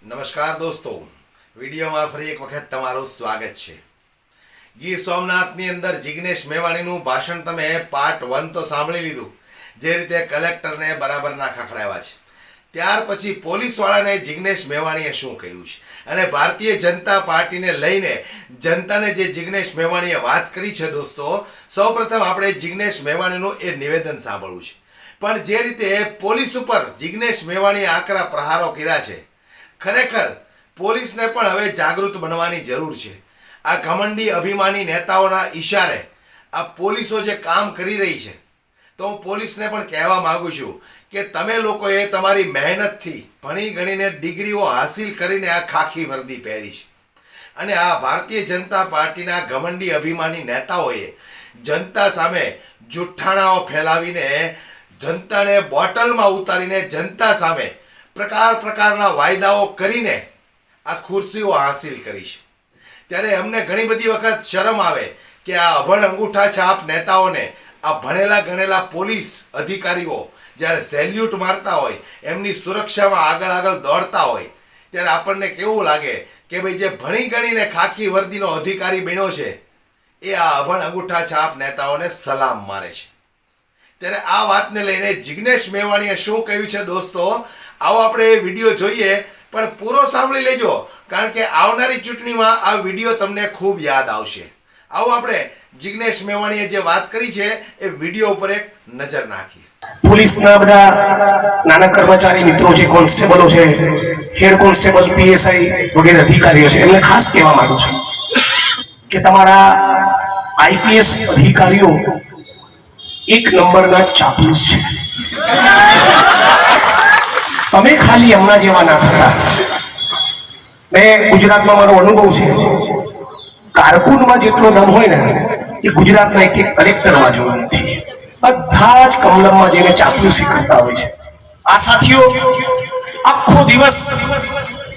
નમસ્કાર દોસ્તો, વિડીયોમાં ફરી એક વખત તમારું સ્વાગત છે। ગીર સોમનાથની અંદર જિગ્નેશ મેવાણીનું ભાષણ તમે પાર્ટ 1 તો સાંભળી લીધું, જે રીતે કલેક્ટરને બરાબરના ખખડાવ્યા છે। ત્યાર પછી પોલીસવાળાને જિગ્નેશ મેવાણીએ શું કહ્યું છે અને ભારતીય જનતા પાર્ટીને લઈને જનતાને જે જિગ્નેશ મેવાણીએ વાત કરી છે દોસ્તો, સૌપ્રથમ આપણે જિગ્નેશ મેવાણીનું એ નિવેદન સાંભળવું છે। પણ જે રીતે પોલીસ ઉપર જિગ્નેશ મેવાણીએ આકરા પ્રહારો કર્યા છે, ખરેખર પોલીસને પણ હવે જાગૃત બનવાની જરૂર છે। આ ઘમંડી અભિમાની નેતાઓના ઈશારે આ પોલીસો જે કામ કરી રહી છે, તો હું પોલીસને પણ કહેવા માંગુ છું કે તમે લોકોએ તમારી મહેનતથી ભણી ગણીને ડિગ્રીઓ હાસિલ કરીને આ ખાખી વર્દી પહેરી છે અને આ ભારતીય જનતા પાર્ટીના ઘમંડી અભિમાની નેતાઓએ જનતા સામે જુઠ્ઠાણાઓ ફેલાવીને જનતાને બોટલમાં ઉતારીને જનતા સામે પ્રકારના વાયદાઓ કરીને આ ખુરશીઓ હાંસિલ કરી છે। ત્યારે અમને ઘણી બધી વખત શરમ આવે કે આ અભણ અંગૂઠા છાપ નેતાઓને આ ભણેલા ગણેલા પોલીસ અધિકારીઓ જ્યારે સેલ્યુટ મારતા હોય, એમની સુરક્ષામાં આગળ દોડતા હોય, ત્યારે આપણને કેવું લાગે કે ભાઈ જે ભણી ગણીને ખાખી વર્દીનો અધિકારી બન્યો છે એ આ અભણ અંગૂઠા છાપ નેતાઓને સલામ મારે છે। ત્યારે આ વાતને લઈને જિગ્નેશ મેવાણીએ શું કહ્યું છે દોસ્તો, આવો આપણે એ વિડીયો જોઈએ, પણ પૂરો સાંભળી લેજો, કારણ કે આવનારી ચૂંટણીમાં આ વિડીયો તમને ખૂબ યાદ આવશે। આવો આપણે જિગ્નેશ મેવાણીએ જે વાત કરી છે એ વિડીયો ઉપર એક નજર નાખીએ। પોલીસના બધા નાના કર્મચારી મિત્રો છે, કોન્સ્ટેબલો છે, હેડ કોન્સ્ટેબલ, પીએસઆઈ વગેરે અધિકારીઓ છે, એમને ખાસ કહેવા માંગુ છું કે તમારા આઈપીએસ અધિકારીઓ એક નંબરના ચાપલૂસ છે। તમે ખાલી એમના જેવા ના થતા। મેં ગુજરાતમાં મારો અનુભવ છે, કારકુનમાં જેટલો દમ હોય ને એ ગુજરાતના એક કલેક્ટરમાં જોવા નથી। બધા જ કમલમમાં જઈને ચાપલૂસી કરતા હોય છે। આ સાથીઓ આખો દિવસ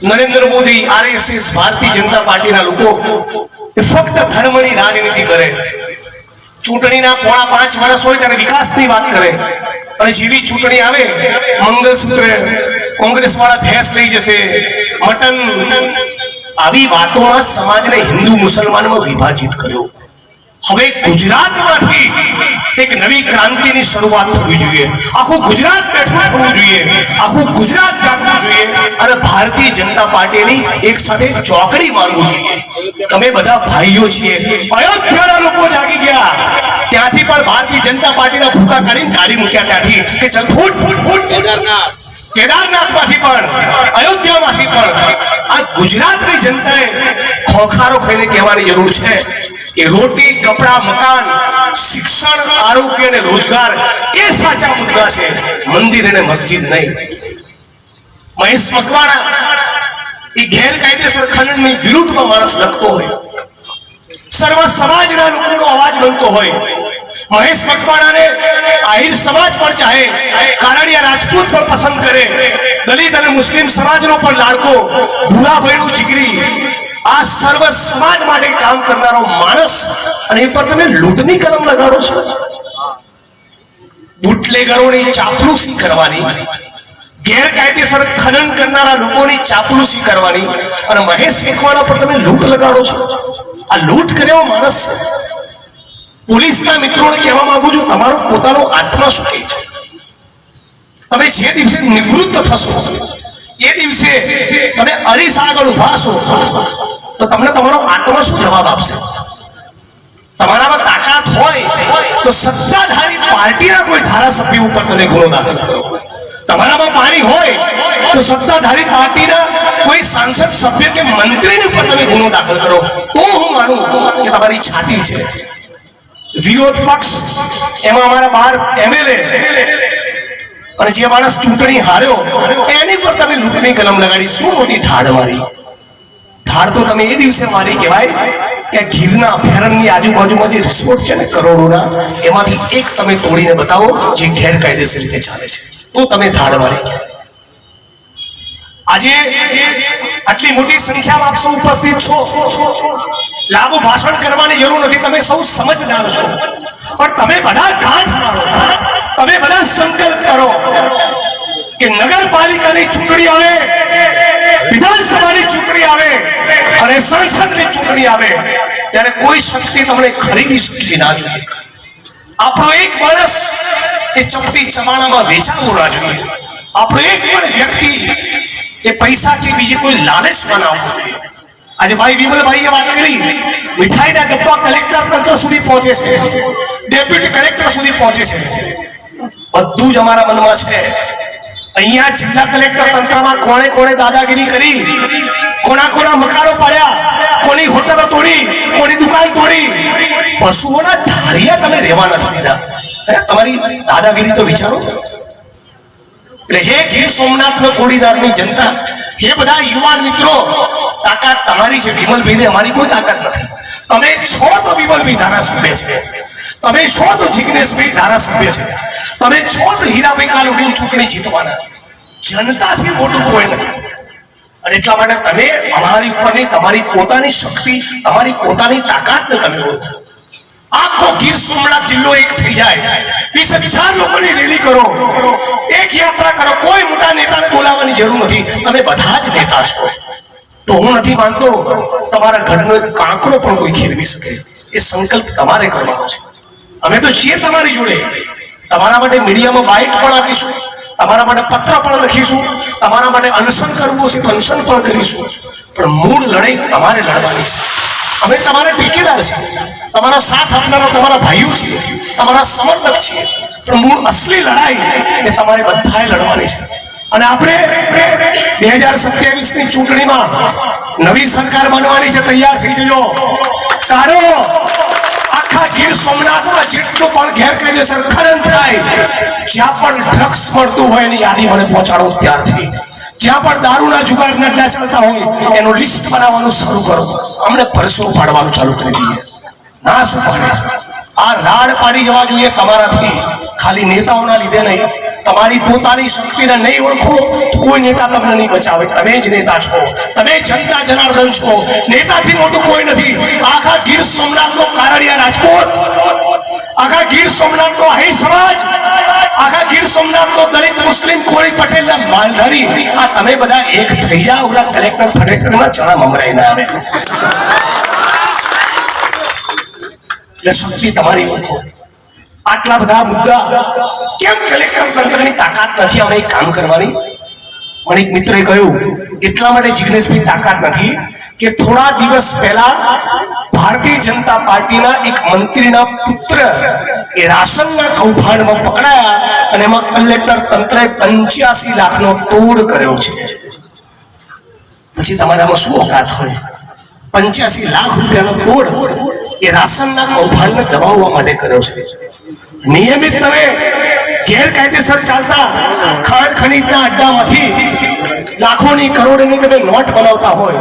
નરેન્દ્ર મોદી, આરએસએસ, ભારતીય જનતા પાર્ટીના લોકો એ ફક્ત ધર્મની રાજનીતિ કરે। ચૂંટણીના પોણા 5 વર્ષ હોય ત્યારે વિકાસની વાત કરે, અને જેવી ચૂંટણી આવે મંગલસૂત્ર કોંગ્રેસ વાળા ભેંસ લઈ જશે, મટન, આવી વાતોમાં સમાજને હિન્દુ મુસલમાનમાં વિભાજિત કર્યો। હવે ગુજરાતમાંથી એક નવી ક્રાંતિની શરૂઆત થવી જોઈએ। આખું ગુજરાત બેઠું થવું જોઈએ, આખું ગુજરાત જાગવું જોઈએ અને ભારતીય જનતા પાર્ટીની એક સાથે ચોકડી મારવું જોઈએ। તમે બધા ભાઈઓ છીએ। અયોધ્યાના લોકો જાગી ગયા, ત્યાંથી પણ ભારતીય જનતા પાર્ટીના ભૂકા કાઢીને કાઢી મૂક્યા ત્યાંથી કે ચલ ફૂટ કેદારનાથમાંથી પણ, અયોધ્યામાંથી પણ આ ગુજરાતની જનતાએ ખોખારો ખાઈને કહેવાની જરૂર છે કે રોટી, કપડા, મકાન, શિક્ષણ, આરોગ્ય અને રોજગાર એ સાચા મુદ્દા છે, મંદિર અને મસ્જિદ નહીં। મહેશ મકવાણા એ ગેરકાયદેસર ખનનની વિરુદ્ધમાં માણસ લખતો હોય, સર્વ સમાજના લોકોનો અવાજ બનતો હોય। મહેશ મકવાણાને આહિર સમાજ પણ ચાહે, કારડિયા રાજપૂત પણ પસંદ કરે, દલિત અને મુસ્લિમ સમાજનો પણ લાડકો, ભૂરાભાઈનું જીગરી, આ સર્વ સમાજ માટે કામ કરનારો માણસ, અને એ પર તમે લૂંટની કલમ લગાડો છો। બુટલેગરોની ચાપલૂસી કરવાની, ગેરકાયદેસર ખનન કરનારા લોકોની ચાપલૂસી કરવાની, અને મહેશ મકવાણા પર તમે લૂંટ લગાડો છો। આ લૂંટ કર્યો માણસ છે। પોલીસના મિત્રોને કહેવા માંગુ છું, તમારો પોતાનો આત્મા શું કહે છે? તમે જે દિવસે નિવૃત્ત થશો એ દિવસે તમે અરીસા આગળ ઉભા છો તો તમને તમારો આત્મા શું જવાબ આપશે? તમારામાં તાકાત હોય તો સત્તાધારી પાર્ટીના કોઈ ધારાસભ્ય ઉપર તમે ગુનો દાખલ કરો। તમારામાં પાણી હોય તો સત્તાધારી પાર્ટીના કોઈ સાંસદ, સભ્ય કે મંત્રીની ઉપર તમે ગુનો દાખલ કરો, તો હું માનું કે તમારી છાતી છે। વિરોધ પક્ષ, એમાં અમારા 12 એમએલએ અને જે માણસ ચૂંટણી હાર્યો એની પર તમે લૂંટની કલમ લગાડી, શું મોટી ધાડ મારી? ધાડ તો તમે એ દિવસે મારી કહેવાય કે ગીરના અભયારણ્યની આજુબાજુમાં જે રિસોર્ટ છે ને કરોડોના, એમાંથી એક તમે તોડીને બતાવો જે ગેરકાયદેસર રીતે ચાલે છે, તો તમે ધાડ મારી। આજે આટલી મોટી સંખ્યામાં આપ સૌ ઉપસ્થિત છો, લાંબુ ભાષણ કરવાની જરૂર નથી, તમે સૌ સમજદાર છો, પણ તમે બધા ગાંઠ મારો, તમે બધા સંકલ્પ કરો કે નગરપાલિકાની ચૂંટણી આવે, વિધાન જ્યારે સંસદની ચૂંટણી આવે ત્યારે કોઈ શક્તિ તમને ખરીદી શકતી ના જોઈએ. આપણો એક માણસ એ ચપટી ચમાણામાં વેચાવો ના જોઈએ. આપણો એક પણ વ્યક્તિ એ પૈસાથી બીજી કોઈ લાલચમાં ના આવવો જોઈએ. આજે ભાઈ વિમલભાઈએ વાત કરી, મીઠાઈના ડબ્બા કલેક્ટર તંત્ર સુધી પહોંચે છે, ડેપ્યુટી કલેક્ટર સુધી પહોંચે છે. બધું જ અમારા મનમાં છે. અહીંયા જિલ્લા કલેક્ટર તંત્રમાં કોણે કોણે દાદાગીરી કરી, કોના કોના મકાનો પાડ્યા, કોની હોટલો તોડી, કોની દુકાન તોડી, પશુઓના ધારિયા તમે રહેવા નથી દીધા. તમારી દાદાગીરી તો વિચારો. એટલે હે ગીર સોમનાથ કોડીનારની જનતા, હે બધા યુવાન મિત્રો, તાકાત તમારી છે. વિમલભાઈને અમારી કોઈ તાકાત નથી. તમે છો તો વિમલભાઈ ધારાસભ્ય છે, તમે છો તો જિગ્નેશભાઈ ધારાસભ્ય છે, તમે છો તો હીરાભાઈ કાલુડીની ચૂંટણી જીતવાના. જનતાથી મોટું કોઈ નથી. અને એટલા માટે તમે અમારી ઉપરની તમારી પોતાની શક્તિ, તમારી પોતાની તાકાતને તમે ઓળખો. આખો ગીર સોમનાથ જિલ્લો એક થઈ જાય, 20,000 લોકોની રેલી કરો, એક યાત્રા કરો, કોઈ મોટા નેતાને બોલાવવાની જરૂર નથી. તમે બધા જ નેતા છો. તો હું નથી માનતો તમારા ઘરનો એક કાંકરો પણ કોઈ ખેરવી શકે. એ સંકલ્પ તમારે કરવાનો છે. અમે તો છીએ તમારી જોડે. તમારા માટે મીડિયામાં બાઇટ પણ આપીશું, તમારા માટે પત્ર પણ લખીશું, તમારા માટે અનશન કરવું છે તો અનશન પણ કરીશું. પણ મૂળ લડાઈ તમારે લડવાની છે. અમે તમારા ઠેકેદાર છીએ, તમારા સાથ આપનારા તમારા ભાઈઓ છીએ, તમારા સમર્થક છીએ. પણ મૂળ અસલી લડાઈ એ તમારે બધાએ લડવાની છે. અને આપણે 2027ની ચૂંટણીમાં નવી સરકાર બનવાની છે. તૈયાર થઈ જજો. તારો આખા ગીર સોમનાથમાં જેટલું પણ ગેરકાયદેસર ખનન થાય, જ્યાં પણ ડ્રગ્સ મળતું હોય એની યાદી મને પહોંચાડો ત્યારથી. જ્યાં પણ દારૂના જુગારના અડ્ડા ચાલતા હોય એનું લિસ્ટ બનાવવાનું શરૂ કરો. અમને પરસો પાડવાનું ચાલુ કરી દઈએ. ના શું પાડે? આ રાડ પાડી જવા જોઈએ તમારાથી, ખાલી નેતાઓના લીધે નહીં. તમારી પોતાની શક્તિને નહીં ઓળખો તો કોઈ નેતા તમને નહીં બચાવે. તમે જ નેતા છો, તમે જનતા જનાર્દન છો. નેતાથી મોટું કોઈ નથી. આખા ગીર સોમનાથનો કારડિયા રાજપૂત, આખા ગીર સોમનાથનો આહિર સમાજ, આખા ગીર સોમનાથનો દલિત મુસ્લિમ કોળી પટેલના માલધારી, આ તમે બધા એક થઈ જાઓ. ઓલા કલેક્ટર ફલેક્ટરના ચણા મમરાઈ ના આવે. એટલે શક્તિ તમારી ઓળખો. આટલા બધા મુદ્દા કેમ કલેક્ટર તંત્રની તાકાત નથી અમે કામ કરવાની? મને એક મિત્રએ કહ્યું એટલા માટે જિગ્નેશભાઈ તાકાત નથી કે થોડા દિવસ પહેલા ભારતીય જનતા પાર્ટીના એક મંત્રીના પુત્ર એ રાશનના કૌભાંડમાં પકડાયા અને એમાં કલેક્ટર તંત્રે 85 લાખનો તોડ કર્યો છે. પછી તમારામાં શું ઓકાત હોય? 85 લાખ રૂપિયાનો તોડ એ રાશનના કૌભાંડને દબાવવા માટે કર્યો છે. નિયમિત તમે ગેરકાયદેસર ચાલતા ખાણ ખનીજના અડ્ડામાંથી લાખોની કરોડોની તમે નોટ બનાવતા હોય.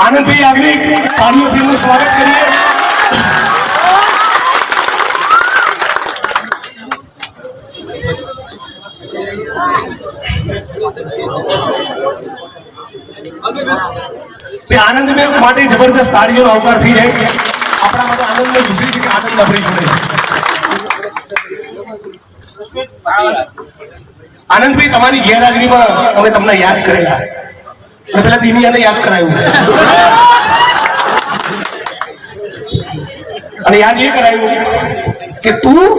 આનંદભાઈ યાજ્ઞિક તાળીઓથી એમનું સ્વાગત કરીએ. આનંદ માટે જબરદસ્ત તાળીઓનો આવકાર થઈ જાય. આપણા માટે આનંદનો વિષય છે કે આનંદ આપણી જોડે છે. આનંદભાઈ તમારી ગેરહાજરીમાં અમે તમને યાદ કરેલા અને પેલા દિનિયાને યાદ કરાયું અને યાદ એ કરાયું કે તું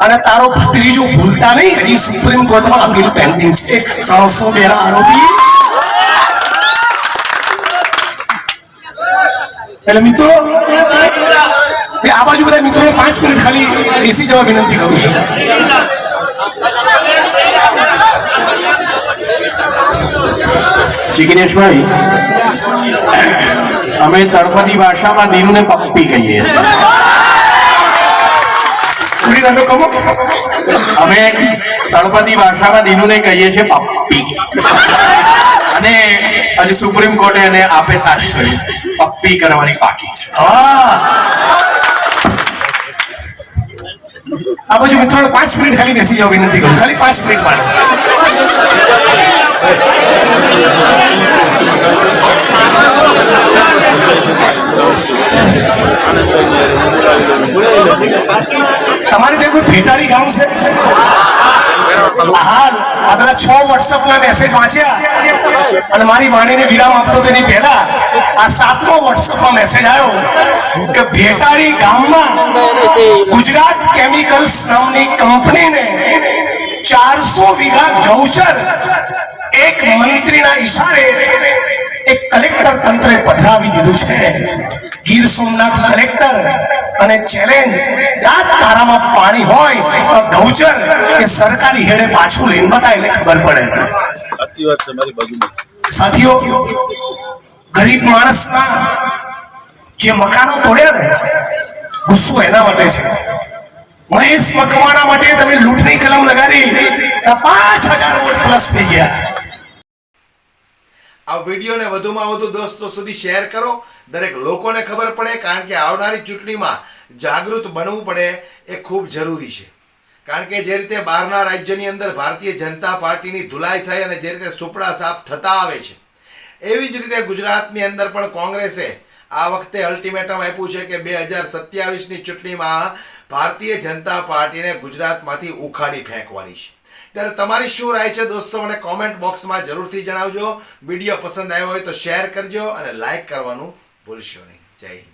અને તારો ભત્રીજો ભૂલતા નહીં, હજી સુપ્રીમ કોર્ટમાં અપીલ પેન્ડિંગ છે. 302 ના આરોપી. એટલે મિત્રો આ બાજુ બધા મિત્રોને 5 મિનિટ ખાલી બેસી જવા વિનંતી કરું છું. જિગ્નેશભાઈ, અમે તળપદી ભાષામાં દીનુને પપ્પી કહીએ છીએ. અમે તળપદી ભાષામાં દીનુને કહીએ છીએ પપ્પી. અને હજી સુપ્રીમ કોર્ટે એને આપે સાચું કહ્યું, પપ્પી કરવાની બાકી છે. આ બાજુ મિત્રોને 5 મિનિટ ખાલી બેસી જવા વિનંતી કરું. ખાલી 5 મિનિટ માટે. તમારે ત્યાં કોઈ ભેટાળી ગામ છે? હાલ આગલા 6 વોટ્સઅપના મેસેજ વાંચ્યા અને મારી વાણીને વિરામ આપતો તેની પહેલા આ 7મો વોટ્સઅપમાં મેસેજ આવ્યો કે ભેટારી ગામમાં ગુજરાત કેમિકલ્સ નામની કંપનીને 400 વીઘા ગૌચર એક મંત્રીના ઈશારે એક કલેક્ટર તંત્રે પધરાવી દીધું છે. ગીર સોમનાથ કલેક્ટર અને ચેલેન્જ રાત તારામાં પાણી હોય તો ગૌચર કે સરકારી હેડે પાછું લઈને બતાય એટલે ખબર પડે. સાથીઓ, ગરીબ માણસના જે મકાનો તોડ્યા ને ગુસ્સો એના માટે છે. મહેશ મકવાણા માટે તમે લૂંટની કલમ લગાડી 5000 વોટ પ્લસ થઈ ગયા. આ વિડીયોને વધુમાં વધુ દોસ્તો સુધી શેર કરો, દરેક લોકોને ખબર પડે, કારણ કે આવનારી ચૂંટણીમાં જાગૃત બનવું પડે એ ખૂબ જરૂરી છે. કારણ કે જે રીતે બહારના રાજ્યની અંદર ભારતીય જનતા પાર્ટીની ધુલાઈ થઈ અને જે રીતે સુપડા સાફ થતા આવે છે, એવી જ રીતે ગુજરાતની અંદર પણ કોંગ્રેસે આ વખતે અલ્ટિમેટમ આપ્યું છે કે 2027ની ચૂંટણીમાં ભારતીય જનતા પાર્ટીને ગુજરાતમાંથી ઉખાડી ફેંકવાની છે. ત્યારે તમારી શું રાય છે દોસ્તો, મને કોમેન્ટ બોક્સમાં જરૂરથી જણાવજો. વિડીયો પસંદ આવ્યો હોય તો શેર કરજો અને લાઈક કરવાનું ભૂલશો નહીં. જય હિન્દ.